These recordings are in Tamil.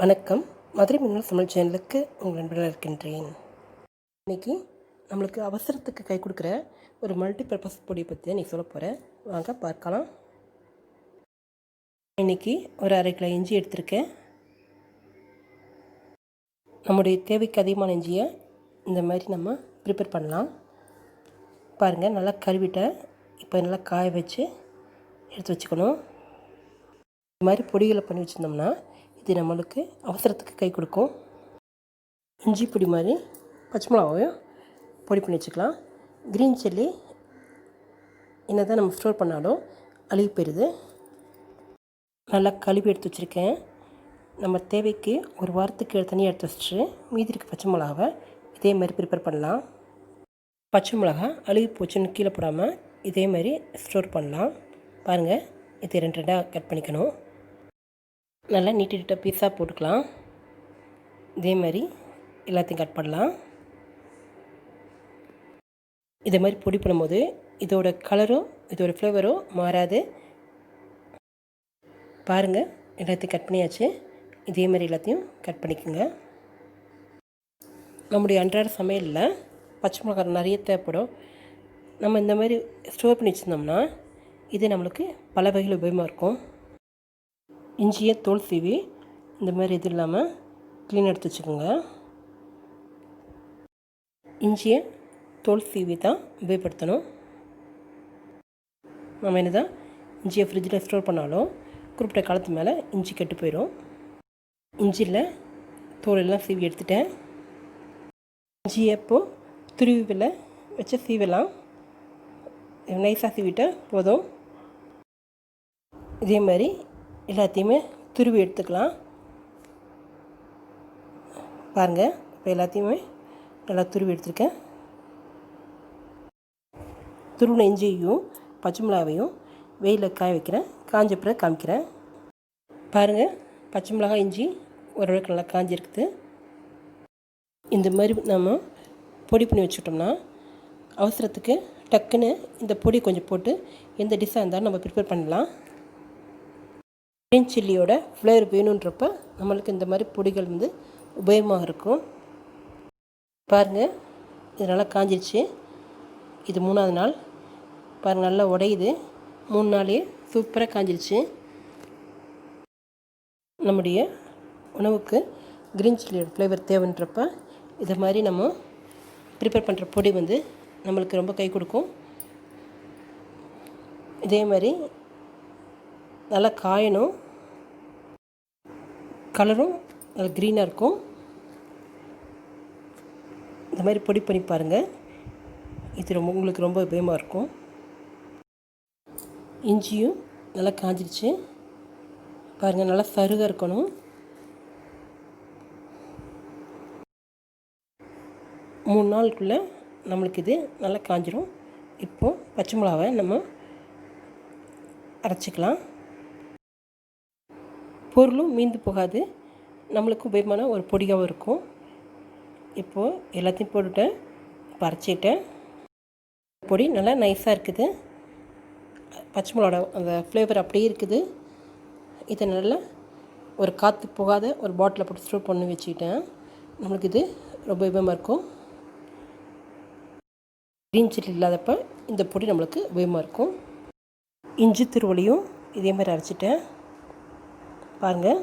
வணக்கம். மதுரை மின்னல் சமையல் சேனலுக்கு உங்கள் நண்பர்களாக இருக்கின்றேன். இன்றைக்கி நம்மளுக்கு அவசரத்துக்கு கை கொடுக்குற ஒரு மல்டிபர்பஸ் பொடியை பற்றி இன்றைக்கி சொல்ல போகிறேன். வாங்க பார்க்கலாம். இன்றைக்கி ஒரு 1/2 கிலோ இஞ்சி எடுத்திருக்கேன். நம்முடைய தேவைக்கு அதிகமான இஞ்சியை இந்த மாதிரி நம்ம ப்ரிப்பேர் பண்ணலாம். பாருங்கள், நல்லா கழுவிட்டேன். இப்போ நல்லா காய வச்சு எடுத்து வச்சுக்கணும். இந்த மாதிரி பொடிகளை பண்ணி வச்சுருந்தோம்னா இது நம்மளுக்கு அவசரத்துக்கு கை கொடுக்கும். இஞ்சி பொடி மாதிரி பச்சை மிளகாவையும் பொடி பண்ணி வச்சுக்கலாம். க்ரீன் சில்லி என்ன தான் நம்ம ஸ்டோர் பண்ணாலும் அழுகி போயிடுது. நல்லா கழுவி எடுத்து வச்சுருக்கேன். நம்ம தேவைக்கு ஒரு வாரத்துக்கு தனியாக எடுத்து வச்சுட்டு மீதி இருக்க பச்சை மிளகாவை இதே மாதிரி ப்ரிப்பேர் பண்ணலாம். பச்சை மிளகா அழுகி போச்சுன்னு கீழே போடாமல் இதே மாதிரி ஸ்டோர் பண்ணலாம். பாருங்கள், இது 2 கட் பண்ணிக்கணும். நல்லா நீட்டாக பீஸாக போட்டுக்கலாம். இதே மாதிரி எல்லாத்தையும் கட் பண்ணலாம். இதே மாதிரி பொடி பண்ணும்போது இதோட கலரும் இதோட ஃப்ளேவரும் மாறாது. பாருங்கள், எல்லாத்தையும் கட் பண்ணியாச்சு. இதே மாதிரி எல்லாத்தையும் கட் பண்ணிக்கோங்க. நம்முடைய அன்றாட சமையலில் பச்சை மிளகாய் நிறைய தேவைப்படும். நம்ம இந்த மாதிரி ஸ்டோர் பண்ணி வச்சுருந்தோம்னா இது நம்மளுக்கு பல வகையில் உபயோகமாக இருக்கும். இஞ்சியை தோல் சீவி இந்த மாதிரி இது இல்லாமல் க்ளீன் எடுத்து வச்சுக்கோங்க. இஞ்சியை தோல் சீவி தான் உபயோகப்படுத்தணும். நம்ம என்ன தான் இஞ்சியை ஃப்ரிட்ஜில் ஸ்டோர் பண்ணாலும் குறிப்பிட்ட காலத்து மேலே இஞ்சி கெட்டு போயிடும். இஞ்சியில் தோலெல்லாம் சீவி எடுத்துட்டேன். இஞ்சியை இப்போது துருவியில் வச்சு சீவலாம். நைஸாக சீவிட்டால் போதும். இதே மாதிரி எல்லாத்தையுமே துருவி எடுத்துக்கலாம். பாருங்கள், இப்போ எல்லாத்தையுமே நல்லா துருவி எடுத்துருக்கேன். துருவின இஞ்சியையும் பச்சை மிளகாவையும் வெயிலில் காய வைக்கிறேன். காஞ்ச பிறகு காமிக்கிறேன். பாருங்கள், பச்சை மிளகாய் இஞ்சி ஓரளவுக்கு நல்லா காஞ்சிருக்குது. இந்த மாதிரி நம்ம பொடி பண்ணி வச்சுக்கிட்டோம்னா அவசரத்துக்கு டக்குன்னு இந்த பொடி கொஞ்சம் போட்டு எந்த டிஷ்ஷாக இருந்தாலும் நம்ம ப்ரிப்பேர் பண்ணலாம். க்ரீன் சில்லியோட ஃப்ளேவர் வேணுன்றப்ப நம்மளுக்கு இந்த மாதிரி பொடிகள் உபயோகமாக இருக்கும். பாருங்கள், இது நல்லா காஞ்சிருச்சு. இது 3ஆவது நாள். பாருங்கள், நல்லா உடையுது. 3 நாளே சூப்பராக காஞ்சிருச்சு. நம்முடைய உணவுக்கு க்ரீன் சில்லியோட ஃப்ளேவர் தேவைன்றப்ப இதை மாதிரி நம்ம ப்ரிப்பேர் பண்ணுற பொடி நம்மளுக்கு ரொம்ப கை கொடுக்கும். இதே மாதிரி நல்லா காயணும். கலரும் நல்லா க்ரீனாக இருக்கும். இந்த மாதிரி பொடி பண்ணி பாருங்கள். இது உங்களுக்கு ரொம்ப உபயோகமாக இருக்கும். இஞ்சியும் நல்லா காஞ்சிடுச்சு. பாருங்கள், நல்லா சருகாக இருக்கணும். 3 நாளுக்குள்ளே நம்மளுக்கு இது நல்லா காஞ்சிடும். இப்போது பச்சை மிளகாவை நம்ம அரைச்சிக்கலாம். பொருளும் மீந்து போகாது, நம்மளுக்கு உபயோகமான ஒரு பொடியாகவும் இருக்கும். இப்போது எல்லாத்தையும் போட்டுவிட்டேன். இப்போ அரைச்சிக்கிட்டேன். பொடி நல்லா நைஸாக இருக்குது. பச்சை மிளகாவோட அந்த ஃப்ளேவர் அப்படியே இருக்குது. இதை நல்லா ஒரு காற்று போகாத ஒரு பாட்டிலில் போட்டு ஸ்டோர் பண்ணி வச்சுக்கிட்டேன். நம்மளுக்கு இது ரொம்ப உபயோகமாக இருக்கும். க்ரீன் சில்லி இல்லாதப்போ இந்த பொடி நம்மளுக்கு உபயோகமாக இருக்கும். இஞ்சி துருவலையும் இதே மாதிரி அரைச்சிட்டேன். பாருங்கள்,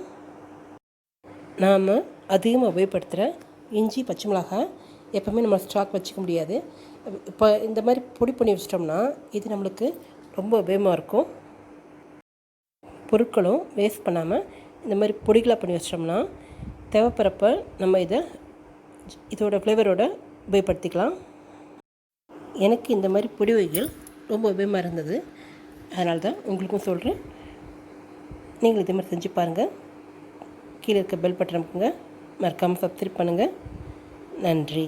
நாம் அதிகமாக உபயோகப்படுத்துகிற இஞ்சி பச்சை மிளகாய் எப்போவுமே நம்ம ஸ்டாக் வச்சுக்க முடியாது. இப்போ இந்த மாதிரி பொடி பண்ணி வச்சிட்டோம்னா இது நம்மளுக்கு ரொம்ப உபயோகமாக இருக்கும். பொருட்களும் வேஸ்ட் பண்ணாமல் இந்த மாதிரி பொடிகளாக பண்ணி வச்சிட்டோம்னா தேவைப்படுறப்ப நம்ம இதோட ஃப்ளேவரோடு உபயோகப்படுத்திக்கலாம். எனக்கு இந்த மாதிரி பொடி வகைகள் ரொம்ப உபயோகமாக இருந்தது. அதனால தான் உங்களுக்கும் சொல்கிறேன். நீங்கள் இதே மாதிரி செஞ்சு பாருங்கள். கீழே இருக்க பெல் பட்டன் அமுக்குங்க. மறக்காமல் சப்ஸ்கிரைப் பண்ணுங்கள். நன்றி.